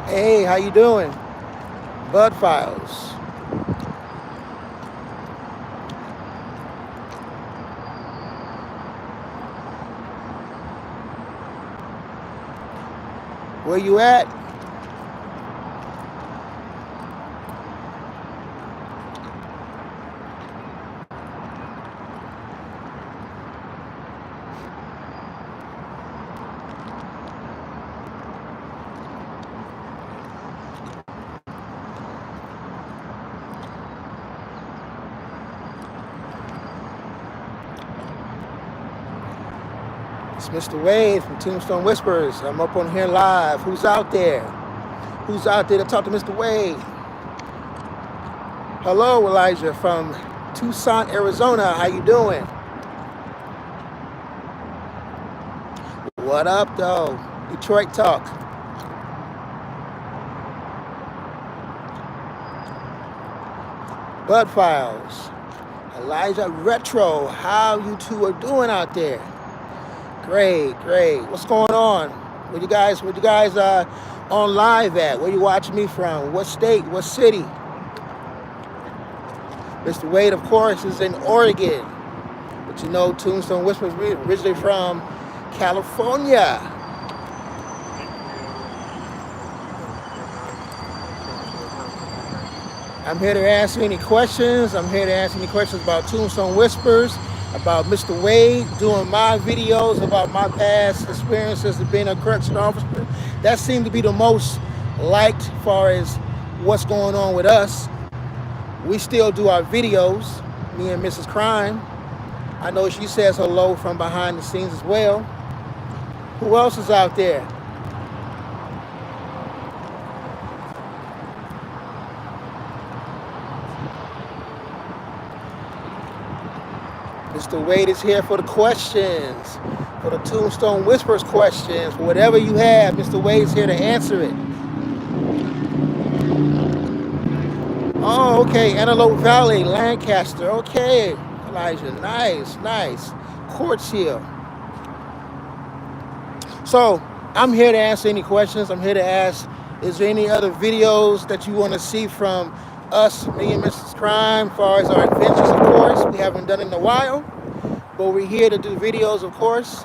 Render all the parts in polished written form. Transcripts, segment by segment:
Hey, how you doing? Bud Files. Where you at? It's Mr. Wade from Tombstone Whispers. I'm up on here live. Who's out there? Who's out there to talk to Mr. Wade? Hello, Elijah from Tucson, Arizona. How you doing? What up, though? Detroit Talk. Bud Files. Elijah Retro. How you two are doing out there? Great, great. What's going on? Where you guys on live at? Where you watching me from? What state? What city? Mr. Wade, of course, is in Oregon. But you know, Tombstone Whispers originally from California. I'm here to answer any questions. I'm here to answer any questions about Tombstone Whispers, about Mr. Wade, doing my videos about my past experiences of being a correctional officer. That seemed to be the most liked as far as what's going on with us. We still do our videos, me and Mrs. Crime. I know she says hello from behind the scenes as well. Who else is out there? Mr. Wade is here for the questions, for the Tombstone Whispers questions. Whatever you have, Mr. Wade's here to answer it. Oh, okay, Antelope Valley, Lancaster. Okay, Elijah, nice, nice. Quartz Hill. So, I'm here to answer any questions. I'm here to ask, is there any other videos that you want to see from us, me and Mrs. Crime, as far as our adventures, of course. We haven't done it in a while, but we're here to do videos, of course.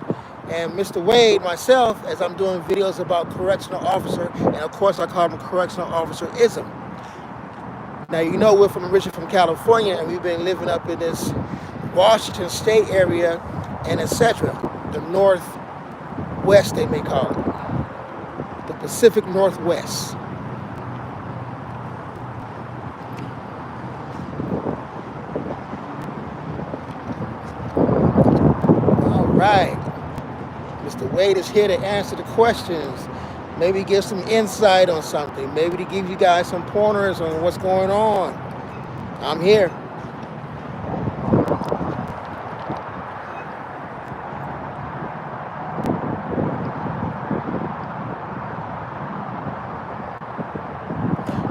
And Mr. Wade, myself, as I'm doing videos about correctional officer, and of course I call him correctional officer-ism. Now, you know we're originally from California, and we've been living up in this Washington State area, and etc. The Northwest, they may call it. The Pacific Northwest. All right. Mr. Wade is here to answer the questions. Maybe give some insight on something. Maybe to give you guys some pointers on what's going on. I'm here.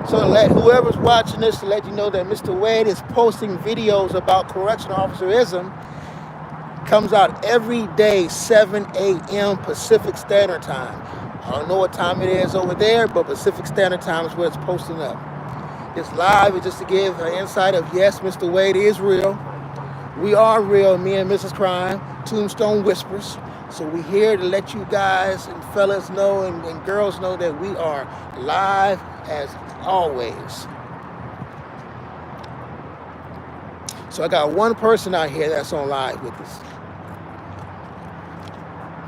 So to let whoever's watching this, to let you know that Mr. Wade is posting videos about correctional officerism. Comes out every day, 7 a.m. Pacific Standard Time. I don't know what time it is over there, but Pacific Standard Time is where it's posting up. It's live, it's just to give an insight of, yes, Mr. Wade is real. We are real, me and Mrs. Crime, Tombstone Whispers. So we're here to let you guys and fellas know and girls know that we are live as always. So I got one person out here that's on live with us.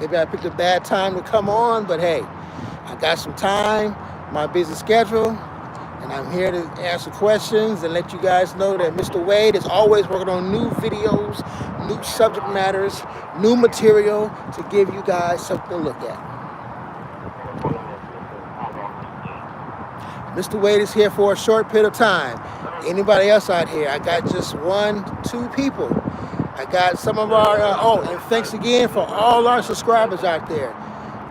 Maybe I picked a bad time to come on, but hey, I got some time, my busy schedule, and I'm here to answer questions and let you guys know that Mr. Wade is always working on new videos, new subject matters, new material to give you guys something to look at. Mr. Wade is here for a short period of time. Anybody else out here? I got just 1, 2 people. I got some of our, and thanks again for all our subscribers out there.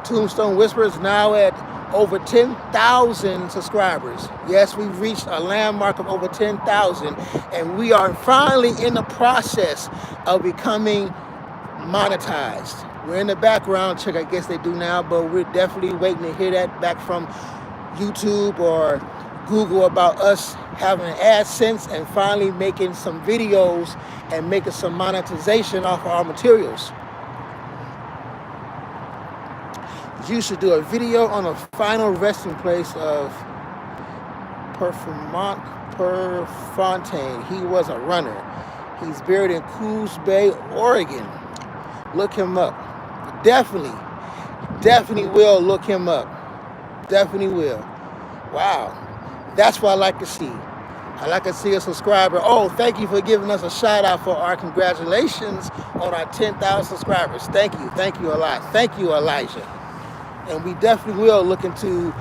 Tombstone Whispers now at over 10,000 subscribers. Yes, we've reached a landmark of over 10,000, and we are finally in the process of becoming monetized. We're in the background check, I guess they do now, but we're definitely waiting to hear that back from YouTube or Google about us having AdSense and finally making some videos and making some monetization off of our materials. You should do a video on the final resting place of Perfontaine. He was a runner. He's buried in Coos Bay, Oregon. Look him up. Definitely will look him up. Definitely will. Wow. That's what I like to see. I like to see a subscriber. Oh, thank you for giving us a shout out for our congratulations on our 10,000 subscribers. Thank you. Thank you a lot. Thank you, Elijah. And we definitely will look into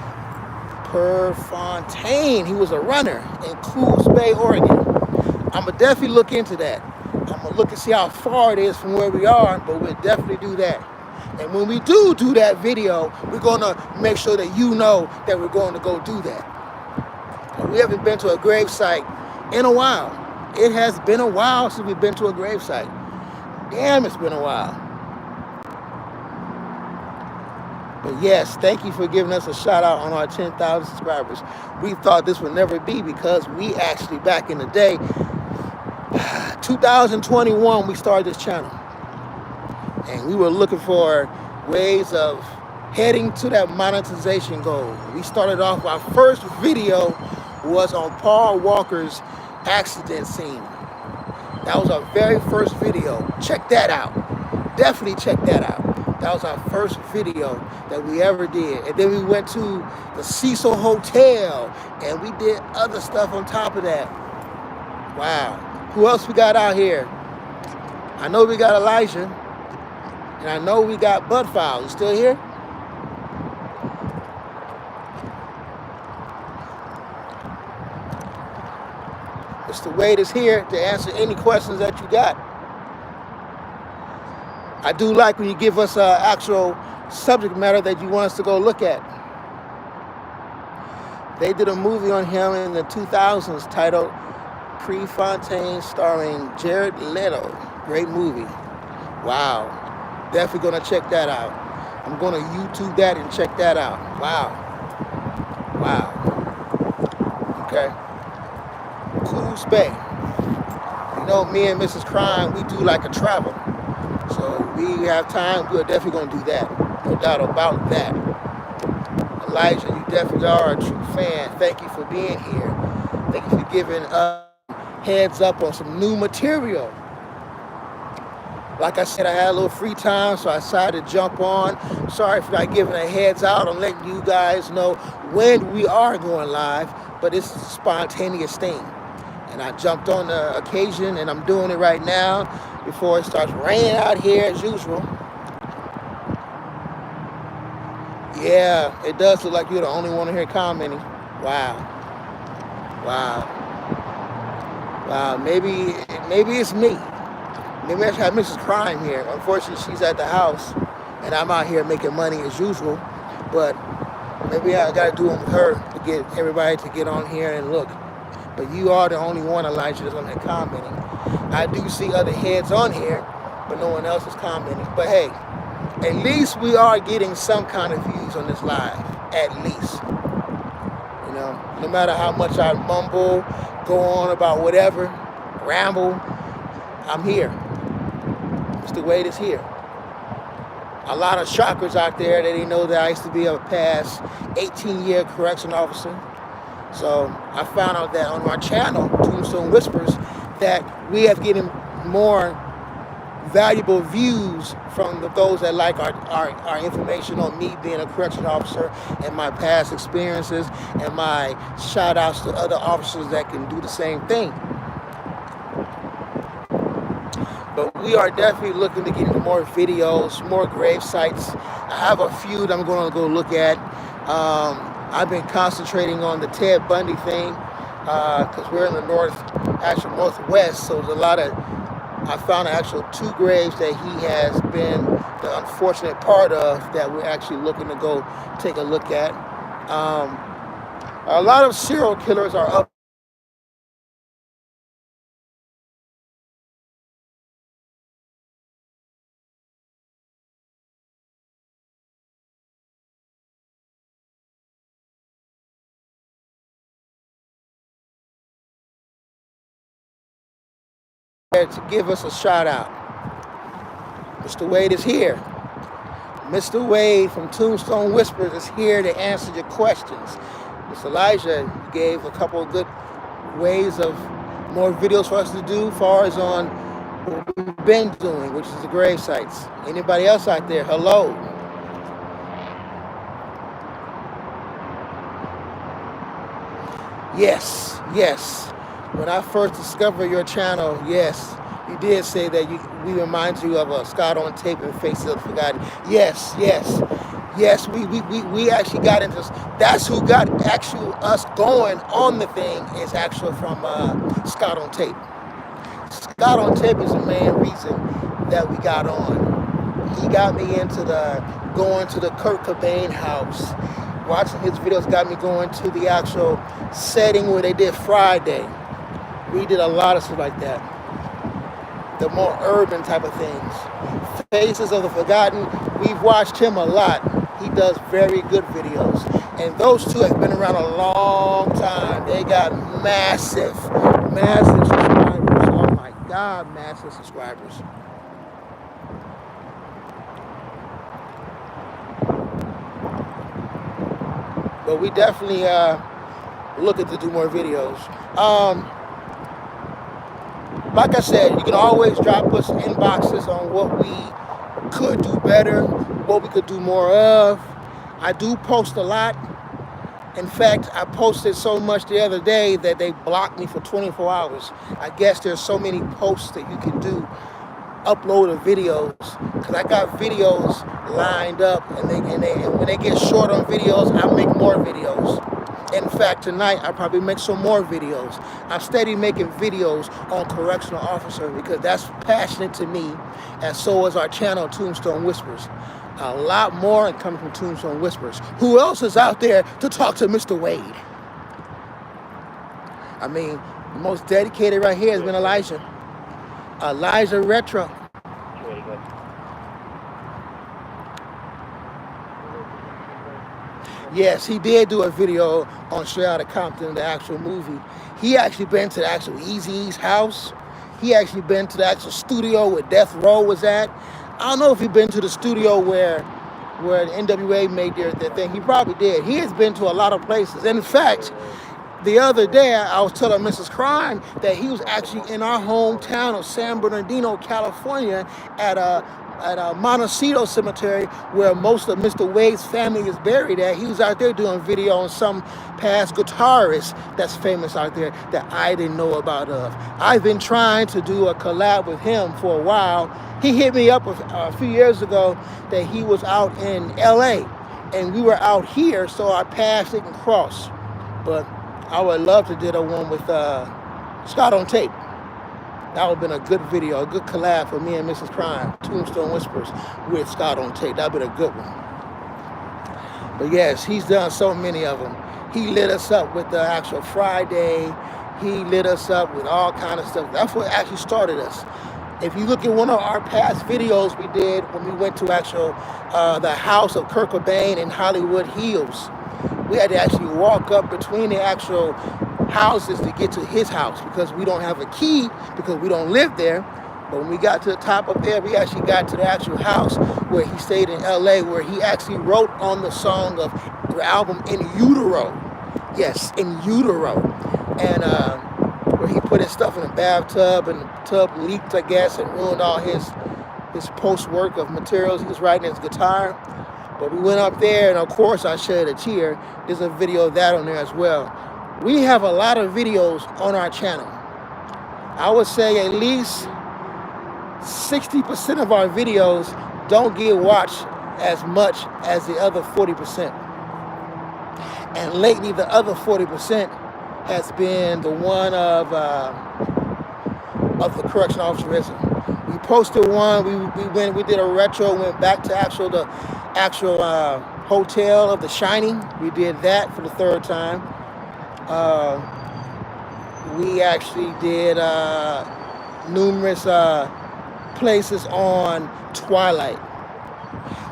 Perfontaine. He was a runner in Coos Bay, Oregon. I'm going to definitely look into that. I'm going to look and see how far it is from where we are, but we'll definitely do that. And when we do that video, we're going to make sure that you know that we're going to go do that. And we haven't been to a gravesite in a while. It has been a while since we've been to a gravesite. Damn, it's been a while. But yes, thank you for giving us a shout out on our 10,000 subscribers. We thought this would never be because we actually, back in the day, 2021, we started this channel. And we were looking for ways of heading to that monetization goal. We started off, our first video was on Paul Walker's accident scene. That was our very first video. Check that out. Definitely check that out. That was our first video that we ever did. And then we went to the Cecil Hotel and we did other stuff on top of that. Wow. Who else we got out here? I know we got Elijah. And I know we got Budfile. You still here? Mr. Wade is here to answer any questions that you got. I do like when you give us an actual subject matter that you want us to go look at. They did a movie on him in the 2000s titled Prefontaine, starring Jared Leto. Great movie. Wow. Definitely going to check that out. I'm going to YouTube that and check that out. Wow. Wow. Okay. Coos Bay. You know, me and Mrs. Crime, we do like a travel. So we have time, we're definitely going to do that. No doubt about that. Elijah, you definitely are a true fan. Thank you for being here. Thank you for giving us heads up on some new material. Like I said, I had a little free time, so I decided to jump on. Sorry for not giving a heads out on letting you guys know when we are going live, but it's a spontaneous thing. And I jumped on the occasion, and I'm doing it right now before it starts raining out here as usual. Yeah, it does look like you're the only one here commenting. Wow. Wow. Wow, maybe it's me. Maybe I should have Mrs. Crime here. Unfortunately, she's at the house, and I'm out here making money as usual. But maybe I got to do it with her to get everybody to get on here and look. But you are the only one, Elijah, that's on here commenting. I do see other heads on here, but no one else is commenting. But hey, at least we are getting some kind of views on this live. At least. You know, no matter how much I mumble, go on about whatever, ramble, I'm here. Mr. Wade is here. A lot of shockers out there that they know that I used to be a past 18-year correctional officer. So I found out that on our channel, Tombstone Whispers, that we have getting more valuable views from those that like our information on me being a correctional officer and my past experiences and my shout outs to other officers that can do the same thing. But we are definitely looking to get into more videos, more grave sites. I have a few that I'm going to go look at. I've been concentrating on the Ted Bundy thing because we're in the northwest, so there's a lot of, I found actual 2 graves that he has been the unfortunate part of that we're actually looking to go take a look at. A lot of serial killers are up to give us a shout out. Mr. Wade is here. Mr. Wade from Tombstone Whispers is here to answer your questions. Mr. Elijah gave a couple of good ways of more videos for us to do as far as on what we've been doing, which is the grave sites. Anybody else out there? Hello. Yes, yes. When I first discovered your channel, yes, you did say that we remind you of a Scott on Tape and Faces of the Forgotten. Yes, yes, yes. We actually got into. That's who got actually us going on the thing is actually from Scott on Tape. Scott on Tape is the main reason that we got on. He got me into going to the Kurt Cobain house. Watching his videos got me going to the actual setting where they did Friday. We did a lot of stuff like that. The more urban type of things. Faces of the Forgotten, we've watched him a lot. He does very good videos. And those two have been around a long time. They got massive subscribers. Oh my God, massive subscribers. But we definitely looking to do more videos. Like I said, you can always drop us inboxes on what we could do better, what we could do more of. I do post a lot. In fact, I posted so much the other day that they blocked me for 24 hours. I guess there's so many posts that you can do, upload of videos, because I got videos lined up, and when they get short on videos, I make more videos. In fact, tonight I probably make some more videos. I'm steady making videos on Correctional Officer because that's passionate to me, and so is our channel, Tombstone Whispers. A lot more coming from Tombstone Whispers. Who else is out there to talk to Mr. Wade? I mean, the most dedicated right here has been Elijah. Elijah Retro. Yes, he did do a video on Straight Outta Compton, the actual movie. He actually been to the actual Eazy-E's house. He actually been to the actual studio where Death Row was at. I don't know if he been to the studio where the NWA made their thing. He probably did. He has been to a lot of places. And in fact, the other day, I was telling Mrs. Crime that he was actually in our hometown of San Bernardino, California, at a Montecito Cemetery, where most of Mr. Wade's family is buried at. He was out there doing video on some past guitarist that's famous out there that I didn't know about of. I've been trying to do a collab with him for a while. He hit me up a few years ago that he was out in LA, and we were out here, so I passed it and crossed. But I would love to do the one with Scott on Tape. That would have been a good video, a good collab for me and Mrs. Crime, Tombstone Whispers with Scott on Tape. That would have been a good one. But yes, he's done so many of them. He lit us up with the actual Friday. He lit us up with all kind of stuff. That's what actually started us. If you look at one of our past videos we did when we went to the house of Kurt Cobain in Hollywood Hills, we had to actually walk up between the actual houses to get to his house because we don't have a key because we don't live there. But when we got to the top up there, we actually got to the actual house where he stayed in LA, where he actually wrote on the song of the album In Utero. Yes, In Utero. And where he put his stuff in a bathtub, and the tub leaked, I guess, and ruined all his post-work of materials he was writing his guitar. But we went up there, and of course I shed a tear. There's a video of that on there as well. We have a lot of videos on our channel. I would say at least 60% of our videos don't get watched as much as the other 40%. And lately the other 40% has been the one of the Correctional Officer. We posted one, we did a retro, went back to the actual hotel of The Shining. We did that for the third time. We actually did numerous places on Twilight.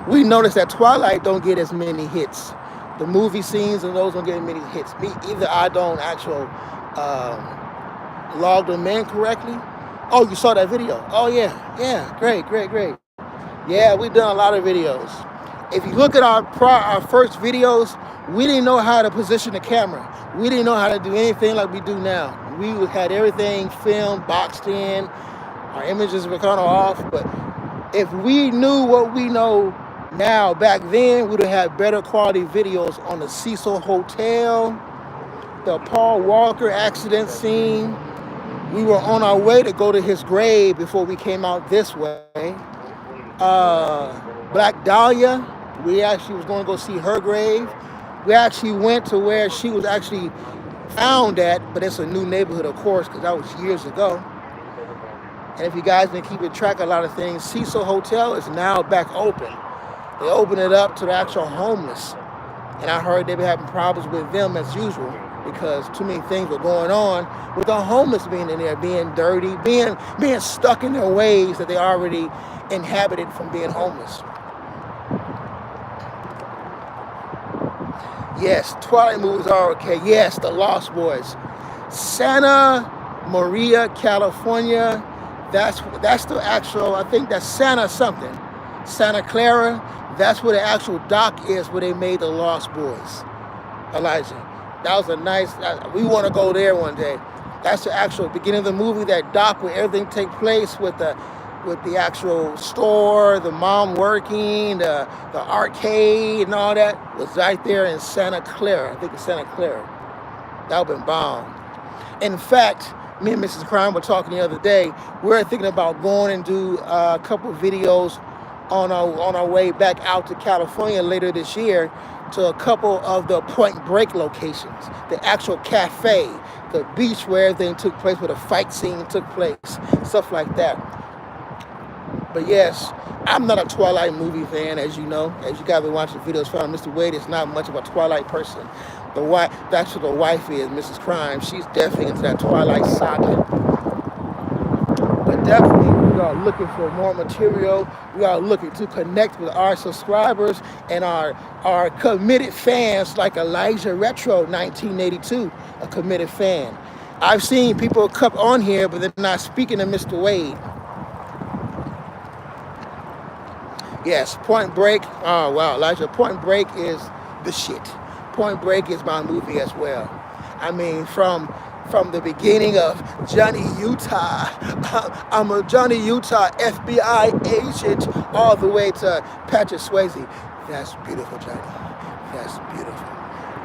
We noticed that Twilight don't get as many hits. The movie scenes and those don't get as many hits. Either I don't log them in correctly, Oh, you saw that video? Oh yeah, great, great, great. Yeah, we've done a lot of videos. If you look at our first videos, we didn't know how to position the camera. We didn't know how to do anything like we do now. We had everything filmed, boxed in. Our images were kind of off, but if we knew what we know now back then, we'd have had better quality videos on the Cecil Hotel, the Paul Walker accident scene. We were on our way to go to his grave before we came out this way. Black Dahlia, we actually was going to go see her grave. We actually went to where she was actually found at, but it's a new neighborhood, of course, because that was years ago. And if you guys been keeping track of a lot of things, Cecil Hotel is now back open. They opened it up to the actual homeless. And I heard they've been having problems with them as usual because too many things were going on with the homeless being in there, being dirty, being stuck in their ways that they already inhabited from being homeless. Yes, Twilight movies are okay. Yes, The Lost Boys. Santa Maria, California. That's the actual, I think that's Santa something. Santa Clara. That's where the actual dock is where they made The Lost Boys. Elijah. That was a nice, we want to go there one day. That's the actual beginning of the movie, that dock where everything takes place with the actual store, the mom working, the arcade and all that was right there in Santa Clara. I think it's Santa Clara. That would have been bomb. In fact, me and Mrs. Crime were talking the other day. We're thinking about going and do a couple of videos on our way back out to California later this year to a couple of the Point Break locations, the actual cafe, the beach where everything took place, where the fight scene took place, stuff like that. But yes, I'm not a Twilight movie fan, as you know. As you guys been watching videos from, Mr. Wade is not much of a Twilight person. That's what the wife is, Mrs. Crime. She's definitely into that Twilight saga. But definitely, we are looking for more material. We are looking to connect with our subscribers and our committed fans, like Elijah Retro 1982, a committed fan. I've seen people come on here, but they're not speaking to Mr. Wade. Yes, Point Break. Oh, wow, Elijah. Point Break is the shit. Point Break is my movie as well. I mean, from the beginning of Johnny Utah, I'm a Johnny Utah FBI agent, all the way to Patrick Swayze. That's beautiful, Johnny. That's beautiful.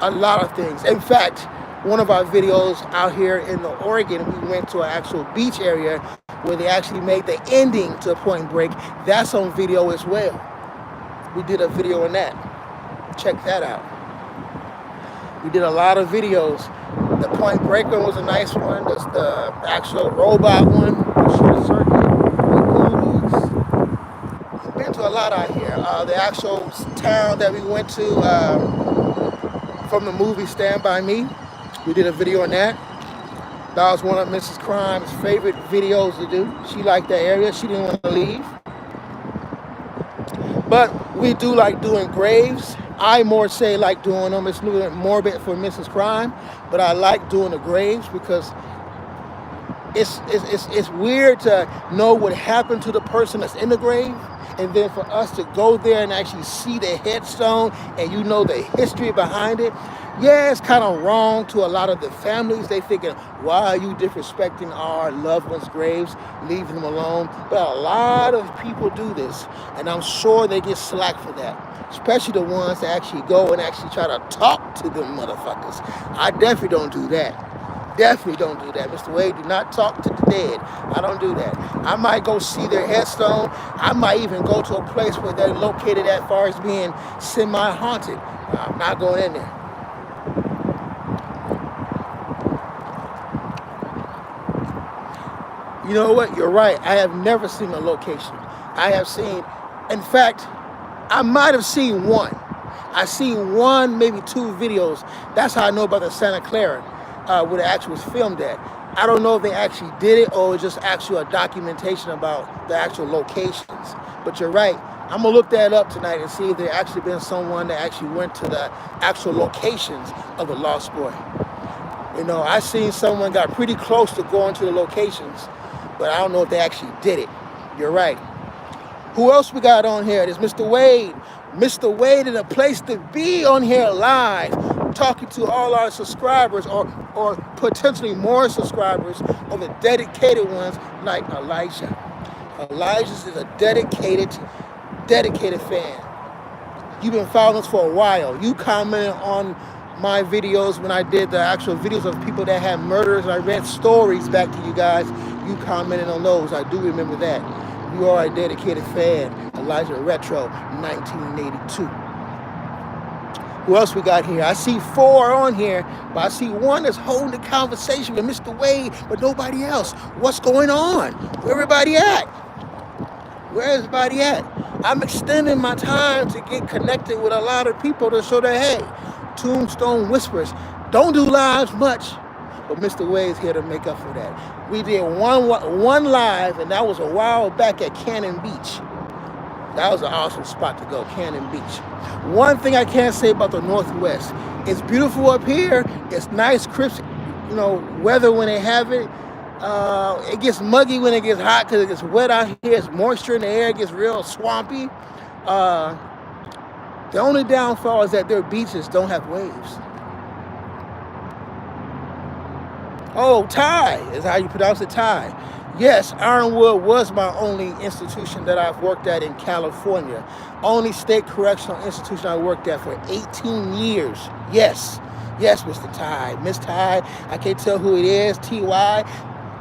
A lot of things. In fact, one of our videos out here in the Oregon, we went to an actual beach area where they actually made the ending to Point Break. That's on video as well. We did a video on that. Check that out. We did a lot of videos. The Point Break one was a nice one. That's the actual robot one, the short circuit, the movies. We've been to a lot out here. The actual town that we went to from the movie Stand By Me, we did a video on that. That was one of Mrs. Crime's favorite videos to do. She liked that area. She didn't want to leave. But we do like doing graves. I more say like doing them. It's a little bit morbid for Mrs. Crime, but I like doing the graves because it's weird to know what happened to the person that's in the grave, and then for us to go there and actually see the headstone and you know the history behind it. Yeah, it's kind of wrong to a lot of the families. They thinking, why are you disrespecting our loved ones' graves, leaving them alone? But a lot of people do this, and I'm sure they get slack for that, especially the ones that actually go and actually try to talk to them motherfuckers. I definitely don't do that. Definitely don't do that. Mr. Wade, do not talk to the dead. I don't do that. I might go see their headstone. I might even go to a place where they're located as far as being semi-haunted. I'm not going in there. You know what? You're right. I have never seen a location. I have seen, in fact, I might have seen one. I've seen one, maybe two videos. That's how I know about the Santa Clara, where the actual was filmed at. I don't know if they actually did it or just actually a documentation about the actual locations. But you're right. I'm going to look that up tonight and see if there actually been someone that actually went to the actual locations of the Lost Boy. You know, I seen someone got pretty close to going to the locations, but I don't know if they actually did it. You're right. Who else we got on here? There's Mr. Wade. Mr. Wade is a place to be on here live, talking to all our subscribers or potentially more subscribers, or the dedicated ones like Elijah. Elijah is a dedicated fan. You've been following us for a while. You commented on my videos when I did the actual videos of people that had murders. I read stories back to you guys. You commented on those. I do remember that. You are a dedicated fan. Elijah Retro, 1982. Who else we got here? I see 4 on here, but I see one that's holding the conversation with Mr. Wade, but nobody else. What's going on? Where everybody at? Where is everybody at? I'm extending my time to get connected with a lot of people to show that, hey, Tombstone Whispers don't do lives much, but Mr. Wade's here to make up for that. We did one live, and that was a while back at Cannon Beach. That was an awesome spot to go, Cannon Beach. One thing I can't say about the Northwest, it's beautiful up here. It's nice, crisp, weather when they have it. It gets muggy when it gets hot because it gets wet out here. It's moisture in the air. It gets real swampy. The only downfall is that their beaches don't have waves. Oh, Thai is how you pronounce it, Thai. Yes, Ironwood was my only institution that I've worked at in California. Only state correctional institution I worked at for 18 years. Yes, Mr. Thai. Miss Thai, I can't tell who it is, T.Y.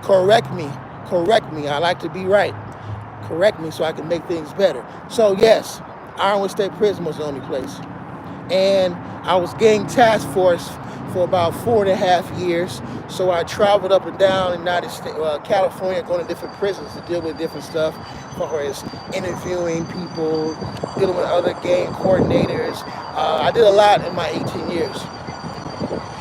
Correct me. I like to be right. Correct me so I can make things better. So yes, Ironwood State Prison was the only place. And I was gang task force for about 4.5 years. So I traveled up and down the United States, California, going to different prisons to deal with different stuff, as far as interviewing people, dealing with other gang coordinators. I did a lot in my 18 years.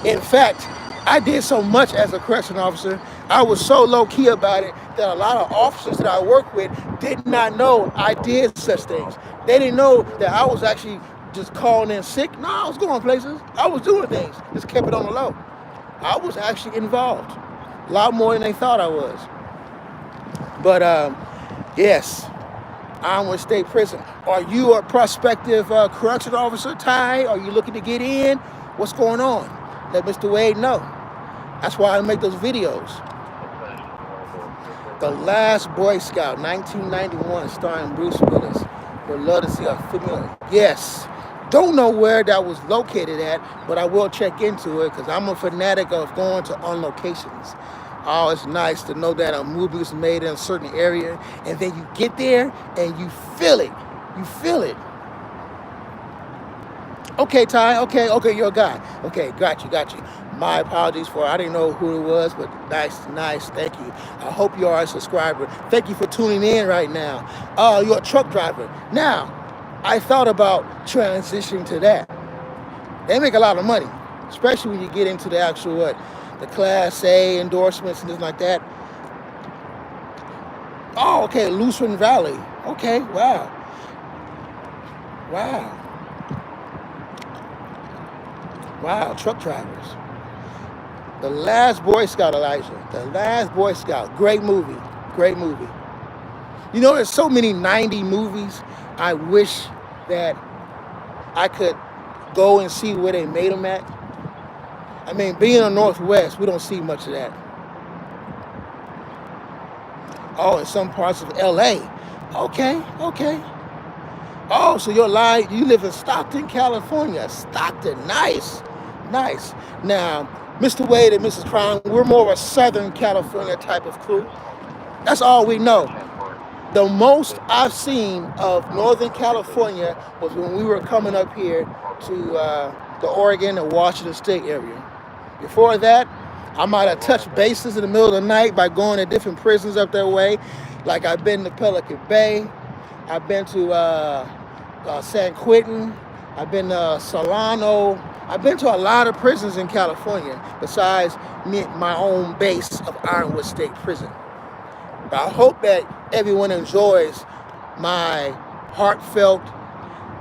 In fact, I did so much as a correctional officer. I was so low-key about it that a lot of officers that I worked with did not know I did such things. They didn't know that I was actually just calling in sick. No, I was going places. I was doing things. Just kept it on the low. I was actually involved. A lot more than they thought I was. But yes, Ironwood State Prison. Are you a prospective correctional officer, Ty? Are you looking to get in? What's going on? Let Mr. Wade know. That's why I make those videos. The Last Boy Scout, 1991, starring Bruce Willis. Would love to see a familiar. Yes. Don't know where that was located at, but I will check into it because I'm a fanatic of going to on locations. Oh, it's nice to know that a movie was made in a certain area, and then you get there and you feel it. You feel it. Okay, Ty. Okay, you're a guy. Okay, got you. My apologies I didn't know who it was, but nice, thank you. I hope you are a subscriber. Thank you for tuning in right now. You're a truck driver. Now, I thought about transitioning to that. They make a lot of money, especially when you get into the actual, the Class A endorsements and things like that. Oh, okay, Lutheran Valley. Okay, wow. Wow, truck drivers. The Last Boy Scout, Elijah. The Last Boy Scout. Great movie. You know, there's so many 90 movies. I wish that I could go and see where they made them at. I mean, being in the Northwest, we don't see much of that. Oh, in some parts of LA. Okay. Oh, so you live in Stockton, California. Stockton, nice. Now, Mr. Wade and Mrs. Crown, we're more of a Southern California type of crew. That's all we know. The most I've seen of Northern California was when we were coming up here to the Oregon and Washington State area. Before that, I might have touched bases in the middle of the night by going to different prisons up that way. Like I've been to Pelican Bay, I've been to San Quentin, I've been to Solano. I've been to a lot of prisons in California besides my own base of Ironwood State Prison. But I hope that everyone enjoys my heartfelt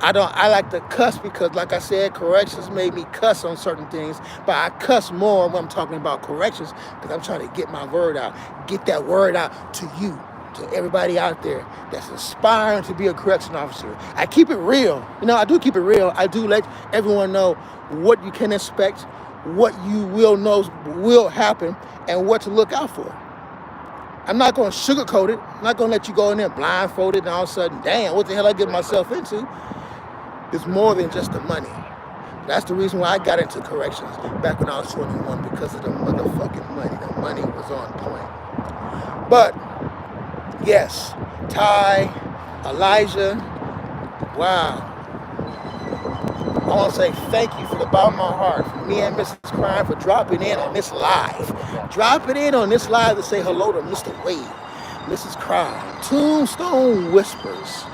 I like to cuss because, like I said, corrections made me cuss on certain things, but I cuss more when I'm talking about corrections because I'm trying to get my word out, get that word out to you, to everybody out there that's aspiring to be a correction officer. I keep it real. I do keep it real. I do let everyone know what you can expect, what you will know will happen, and what to look out for. I'm not going to sugarcoat it. I'm not going to let you go in there blindfolded and all of a sudden, damn, what the hell I get myself into? It's more than just the money. That's the reason why I got into corrections back when I was 21, because of the motherfucking money. The money was on point. But yes, Ty, Elijah, wow. I want to say thank you from the bottom of my heart, for me and Mrs. Crime, for dropping in on this live. Dropping in on this live to say hello to Mr. Wade, Mrs. Crime, Tombstone Whispers.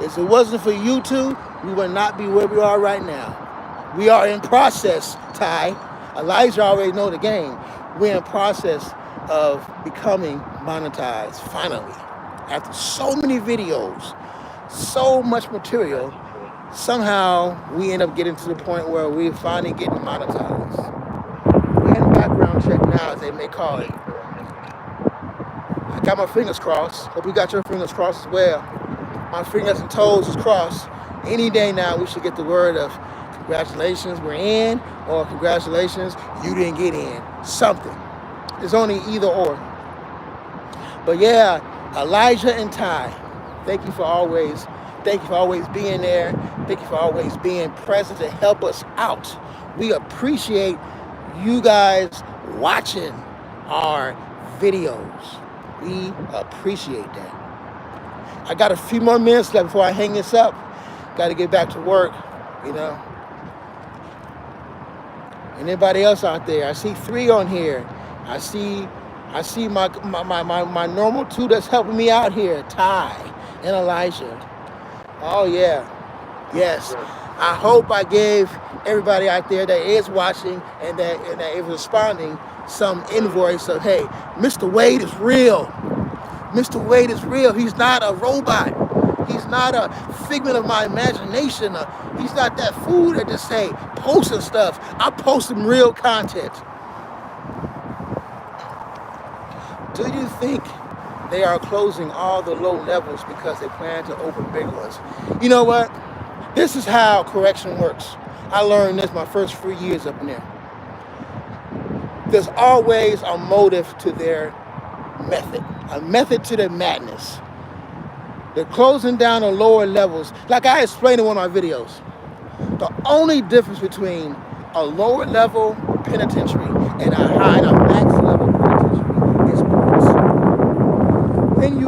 If it wasn't for you two, we would not be where we are right now. We are in process, Ty. Elijah already know the game. We're in process of becoming monetized, finally. After so many videos, so much material, somehow we end up getting to the point where we're finally getting monetized. We're in background check now, as they may call it. I got my fingers crossed. Hope you got your fingers crossed as well. My fingers and toes is crossed. Any day now, we should get the word of congratulations, we're in, or congratulations, you didn't get in. Something. It's only either or. But yeah, Elijah and Ty, thank you for always being there. Thank you for always being present to help us out. We appreciate you guys watching our videos. We appreciate that. I got a few more minutes left before I hang this up. Got to get back to work, Anybody else out there? I see 3 on here. I see my normal 2 that's helping me out here, Ty and Elijah. Oh yeah, yes. I hope I gave everybody out there that is watching and that is responding some invoice of, hey, Mr. Wade is real. Mr. Wade is real. He's not a robot. He's not a figment of my imagination. He's not that fool that just say posting stuff. I post some real content. Do you think they are closing all the low levels because they plan to open big ones? You know what? This is how correction works. I learned this my first 3 years up in there. There's always a motive to their method, a method to their madness. They're closing down the lower levels. Like I explained in one of my videos, the only difference between a lower level penitentiary and a max level penitentiary is points. When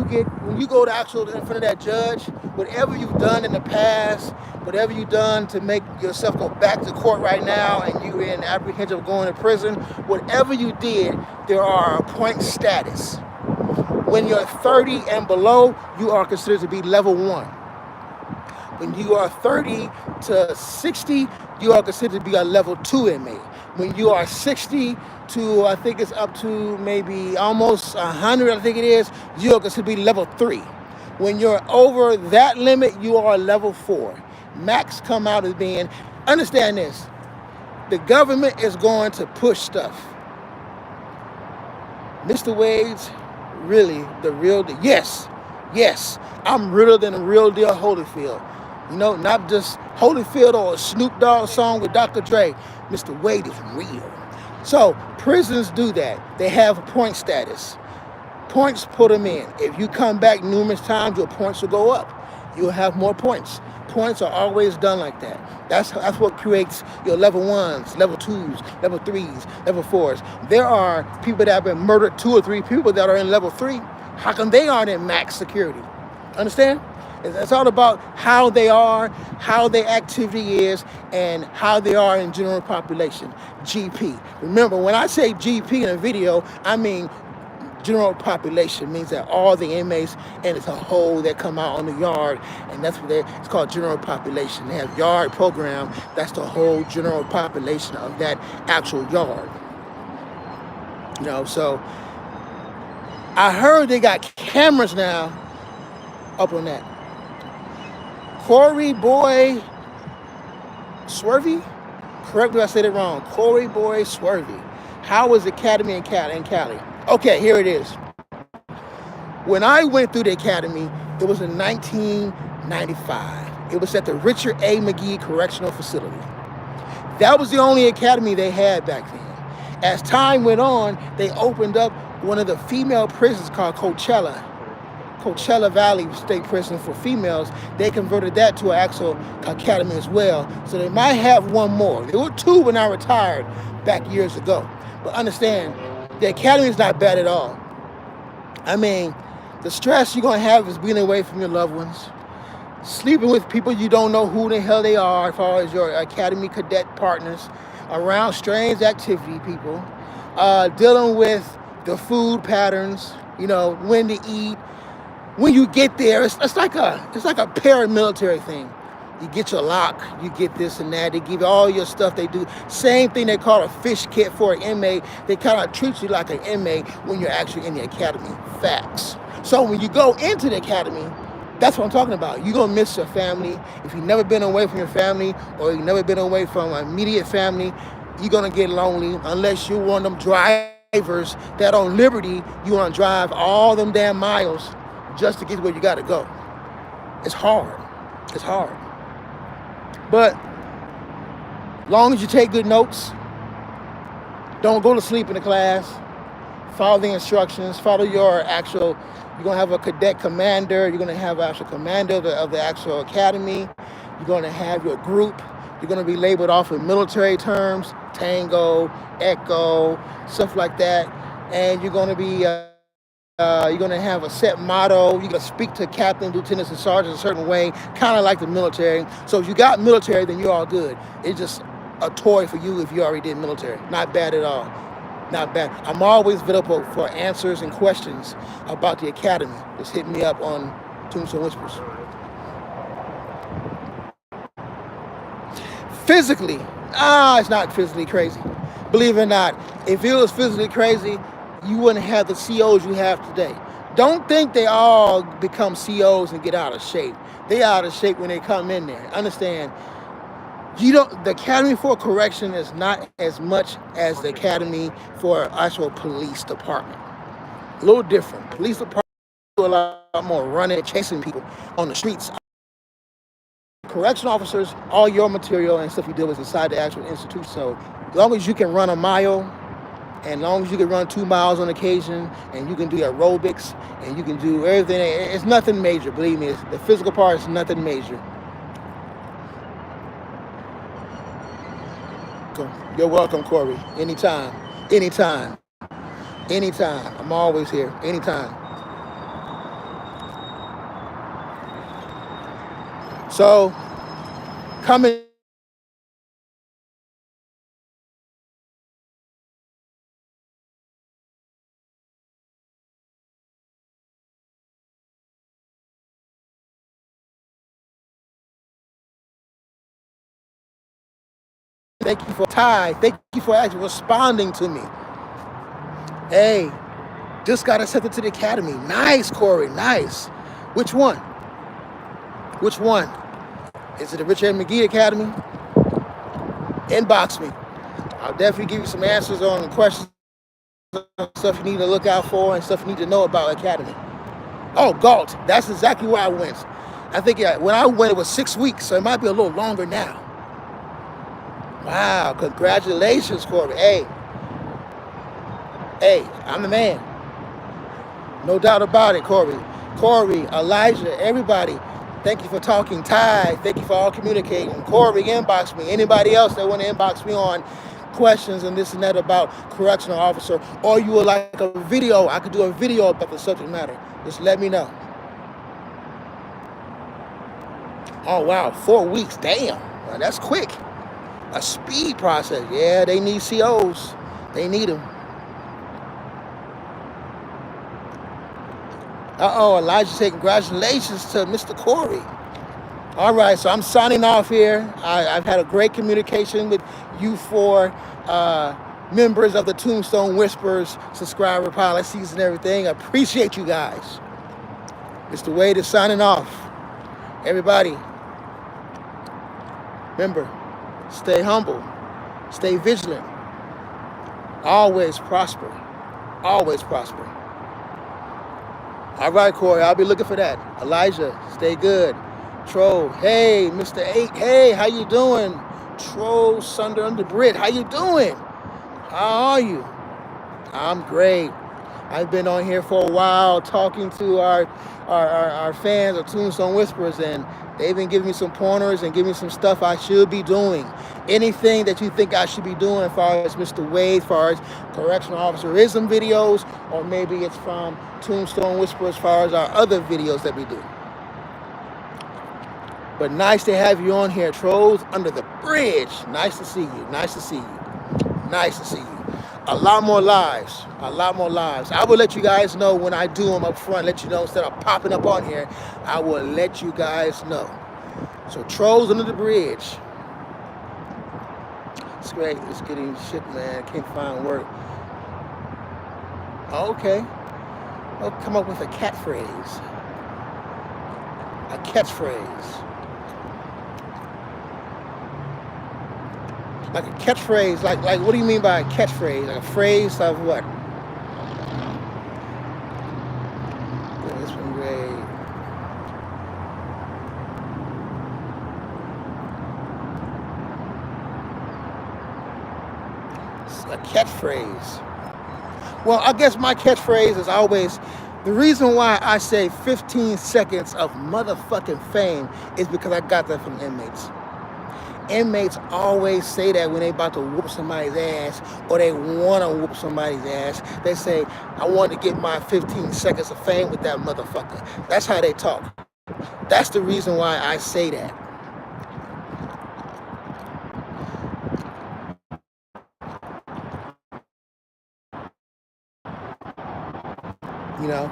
you go to in front of that judge, whatever you've done in the past, whatever you've done to make yourself go back to court right now and you're in apprehension of going to prison, whatever you did, there are a point status. When you're 30 and below, you are considered to be level 1. When you are 30 to 60, you are considered to be a level 2 inmate. When you are 60 to, I think it's up to maybe almost 100, I think it is, you are considered to be level 3. When you're over that limit, you are level 4. Max come out as being, understand this, the government is going to push stuff. Mr. Wade's really the real deal. Yes, I'm realer than the real deal Holyfield. Not just Holyfield or a Snoop Dogg song with Dr. Dre. Mr. Wade is real. So prisons do that. They have a point status. Points put them in. If you come back numerous times, your points will go up. You'll have more points. Points are always done like that. That's what creates your level 1s, level 2s, level 3s, level 4s. There are people that have been murdered, 2 or 3 people that are in level 3. How come they aren't in max security? Understand? It's all about how they are, how their activity is, and how they are in general population. GP. Remember, when I say GP in a video, I mean general population, means that all the inmates and it's a whole that come out on the yard, and that's what it's called, general population. They have yard program, that's the whole general population of that actual yard. So I heard they got cameras now up on that. Corey Boy Swervey? Correct me if I said it wrong. Corey Boy Swervey. How was Academy in Cali? Okay, here it is. When I went through the academy, it was in 1995. It was at the Richard A. McGee Correctional Facility. That was the only academy they had back then. As time went on, they opened up one of the female prisons called Coachella Valley State Prison for females. They converted that to an actual academy as well. So they might have one more. There were two when I retired back years ago. But understand, the academy is not bad at all. I mean, the stress you're going to have is being away from your loved ones, sleeping with people you don't know who the hell they are as far as your academy cadet partners, around strange activity people, dealing with the food patterns, when to eat. When you get there, it's like a paramilitary thing. You get your lock, you get this and that. They give you all your stuff. They do same thing they call a fish kit for an inmate. They kind of treat you like an inmate when you're actually in the academy. Facts. So when you go into the academy, that's what I'm talking about. You're going to miss your family. If you've never been away from your family or you've never been away from an immediate family, you're going to get lonely unless you're one of them drivers that on Liberty, you want to drive all them damn miles just to get where you got to go. It's hard. It's hard. But long as you take good notes, don't go to sleep in the class, follow the instructions, follow your actual, you're going to have a cadet commander, you're going to have an actual commander of the actual academy, you're going to have your group, you're going to be labeled off with military terms, Tango, Echo, stuff like that, and you're going to be, you're going to have a set motto. You're going to speak to captains, lieutenants, and sergeants a certain way, kind of like the military. So if you got military, then you're all good. It's just a toy for you if you already did military. Not bad at all. Not bad. I'm always available for answers and questions about the academy. Just hit me up on Tombstone Whispers. Physically, it's not physically crazy. Believe it or not, if it was physically crazy, you wouldn't have the COs you have today. Don't think they all become COs and get out of shape. They out of shape when they come in there. Understand, the Academy for Correction is not as much as the Academy for actual police department. A little different. Police department do a lot more running, chasing people on the streets. Correctional officers, all your material and stuff you deal with inside the actual institution. So as long as you can run a mile, and as long as you can run 2 miles on occasion, and you can do aerobics, and you can do everything, it's nothing major, believe me. The physical part is nothing major. You're welcome, Corey. Anytime. Anytime. Anytime. I'm always here. Anytime. So, coming. Thank you for Ty. Thank you for actually responding to me. Hey, just got accepted to the academy. Nice, Corey. Nice. Which one? Which one? Is it the Richard A. McGee Academy? Inbox me. I'll definitely give you some answers on the questions, stuff you need to look out for, and stuff you need to know about Academy. Oh, Galt. That's exactly where I went. I think when I went, it was 6 weeks, so it might be a little longer now. Wow, congratulations, Corey. Hey, I'm the man. No doubt about it, Corey. Corey, Elijah, everybody, thank you for talking. Ty, thank you for all communicating. Corey, inbox me. Anybody else that want to inbox me on questions and this and that about correctional officer, or you would like a video, I could do a video about the subject matter. Just let me know. Oh, wow, 4 weeks. Damn, well, that's quick. A speed process. Yeah, they need COs. They need them. Elijah said congratulations to Mr. Corey. All right, so I'm signing off here. I've had a great communication with you four members of the Tombstone Whispers subscriber policies and everything. I appreciate you guys. Mr. Wade is signing off. Everybody, Remember, stay humble, stay vigilant, always prosper, always prosper. All right, Corey, I'll be looking for that. Elijah, stay good. Troll, hey, Mr. 8, hey, how you doing? Troll, Sunder under Brit, how you doing? How are you? I'm great. I've been on here for a while talking to our fans of Tombstone Whisperers, and they've been giving me some pointers and giving me some stuff I should be doing. Anything that you think I should be doing as far as Mr. Wade, as far as Correctional Officerism videos, or maybe it's from Tombstone Whisperers as far as our other videos that we do. But nice to have you on here, Trolls Under the Bridge. Nice to see you. Nice to see you. Nice to see you. A lot more lives. A lot more lives. I will let you guys know when I do them up front. Let you know instead of popping up on here. I will let you guys know. So Trolls Under the Bridge. It's great. It's getting shit, man. I can't find work. Okay. I'll come up with a catchphrase. A catchphrase. Like a catchphrase, like what do you mean by a catchphrase? Like a phrase of what? This one great. It's a catchphrase. Well, I guess my catchphrase is always, the reason why I say 15 seconds of motherfucking fame is because I got that from inmates. Inmates always say that when they about to whoop somebody's ass or they want to whoop somebody's ass. They say, I want to get my 15 seconds of fame with that motherfucker. That's how they talk. That's the reason why I say that. You know,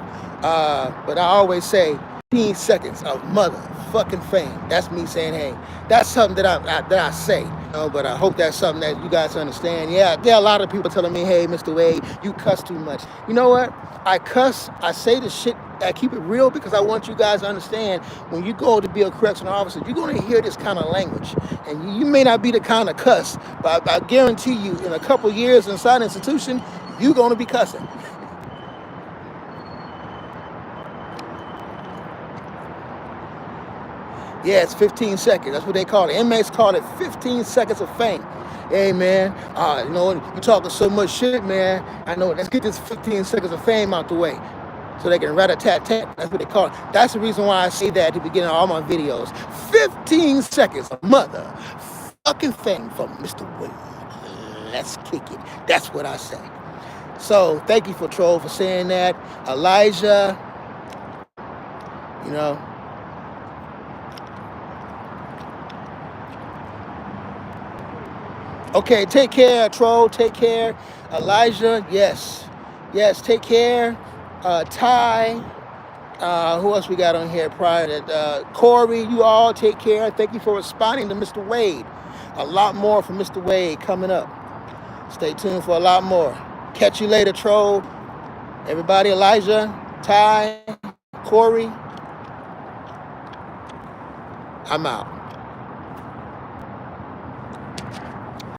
but I always say 15 seconds of motherfucking fame. That's me saying, hey, that's something that I say. You know, but I hope that's something that you guys understand. Yeah, there are a lot of people telling me, hey, Mr. Wade, you cuss too much. You know what? I cuss. I say the shit. I keep it real because I want you guys to understand when you go to be a correctional officer, you're going to hear this kind of language. And you may not be the kind of cuss, but I guarantee you in a couple years inside the institution, you're going to be cussing. Yeah, it's 15 seconds. That's what they call it. Inmates call it 15 seconds of fame. Hey, man, you know, you talking so much shit, man. I know, let's get this 15 seconds of fame out the way so they can rat-a-tat-tat. That's what they call it. That's the reason why I say that at the beginning of all my videos. 15 seconds of motherfucking fame from Mr. Wade. Let's kick it. That's what I say. So thank you for Troll for saying that. Elijah, you know. Okay, take care, Troll. Take care. Elijah, yes. Yes, take care. Ty, who else we got on here prior to Corey, you all take care. Thank you for responding to Mr. Wade. A lot more from Mr. Wade coming up. Stay tuned for a lot more. Catch you later, Troll. Everybody, Elijah, Ty, Corey, I'm out.